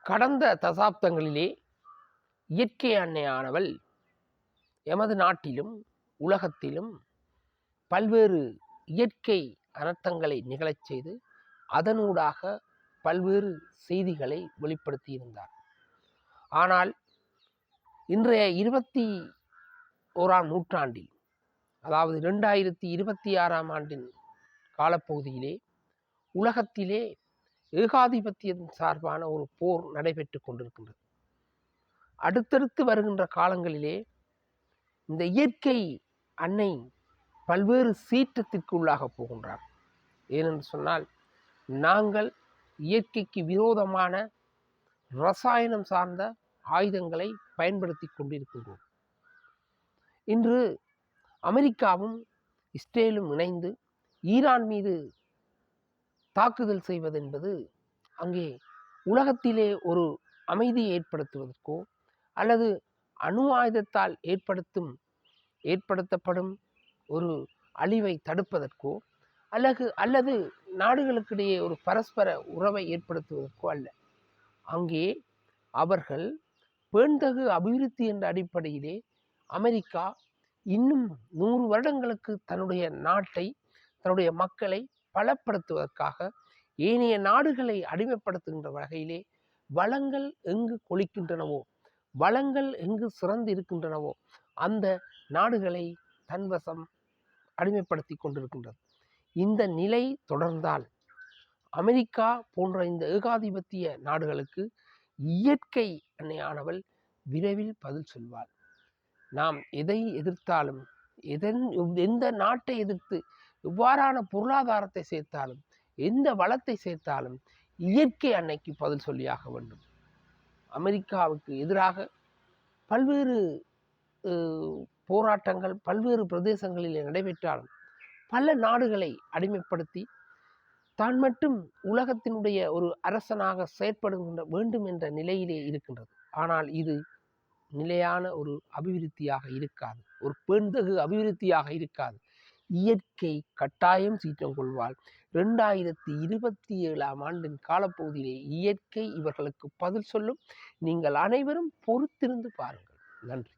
கடந்த தசாப்தங்களிலே இயற்கை அன்னையானவள் எமது நாட்டிலும் உலகத்திலும் பல்வேறு இயற்கை அனர்த்தங்களை நிகழச் செய்து அதனூடாக பல்வேறு செய்திகளை வெளிப்படுத்தியிருந்தார். ஆனால் இன்றைய 21ஆம் நூற்றாண்டில், அதாவது 2026ஆம் ஆண்டின் காலப்பகுதியிலே உலகத்திலே ஏகாதிபத்தியம் சார்பான ஒரு போர் நடைபெற்று கொண்டிருக்கின்றது. அடுத்தடுத்து வருகின்ற காலங்களிலே இந்த இயற்கை அன்னை பல்வேறு சீற்றத்திற்கு உள்ளாக போகின்றார். ஏனென்று சொன்னால், நாங்கள் இயற்கைக்கு விரோதமான ரசாயனம் சார்ந்த ஆயுதங்களை பயன்படுத்தி கொண்டிருக்கின்றோம். இன்று அமெரிக்காவும் இஸ்ரேலும் இணைந்து ஈரான் மீது தாக்குதல் செய்வது என்பது அங்கே உலகத்திலே ஒரு அமைதியை ஏற்படுத்துவதற்கோ அல்லது அணு ஆயுதத்தால் ஏற்படுத்தப்படும் ஒரு அழிவை தடுப்பதற்கோ அல்லது நாடுகளுக்கிடையே ஒரு பரஸ்பர உறவை ஏற்படுத்துவதற்கோ அல்ல. அங்கே அவர்கள் பேண்தகு அபிவிருத்தி என்ற அடிப்படையிலே அமெரிக்கா இன்னும் 100 வருடங்களுக்கு தன்னுடைய நாட்டை, தன்னுடைய மக்களை பலப்படுத்துவதற்காக ஏனைய நாடுகளை அடிமைப்படுத்துகின்ற வகையிலே வளங்கள் எங்கு கொளிக்கின்றனவோ, வளங்கள் எங்கு சிறந்து இருக்கின்றனவோ அந்த நாடுகளை தன்வசம் அடிமைப்படுத்தி கொண்டிருக்கின்றது. இந்த நிலை தொடர்ந்தால் அமெரிக்கா போன்ற இந்த ஏகாதிபத்திய நாடுகளுக்கு இயற்கை அன்னையானவள் விரைவில் பதில் சொல்வாள். நாம் எதை எதிர்த்தாலும், எந்த நாட்டை எதிர்த்து எவ்வாறான பொருளாதாரத்தை சேர்த்தாலும், எந்த வளத்தை சேர்த்தாலும் இயற்கை அன்னைக்கு பதில் சொல்லியாக வேண்டும். அமெரிக்காவுக்கு எதிராக பல்வேறு போராட்டங்கள் பல்வேறு பிரதேசங்களில் நடைபெற்றாலும் பல நாடுகளை அடிமைப்படுத்தி தான் மட்டும் உலகத்தினுடைய ஒரு அரசனாக செயற்படுகின்ற வேண்டும் என்ற நிலையிலே இருக்கின்றது. ஆனால் இது நிலையான ஒரு அபிவிருத்தியாக இருக்காது, ஒரு பேண்தகு அபிவிருத்தியாக இருக்காது. இயற்கை கட்டாயம் சீற்றம் கொள்வாள். 2027ஆம் ஆண்டின் காலப்பகுதியிலே இயற்கை இவர்களுக்கு பதில் சொல்லும். நீங்கள் அனைவரும் பொறுத்திருந்து பாருங்கள். நன்றி.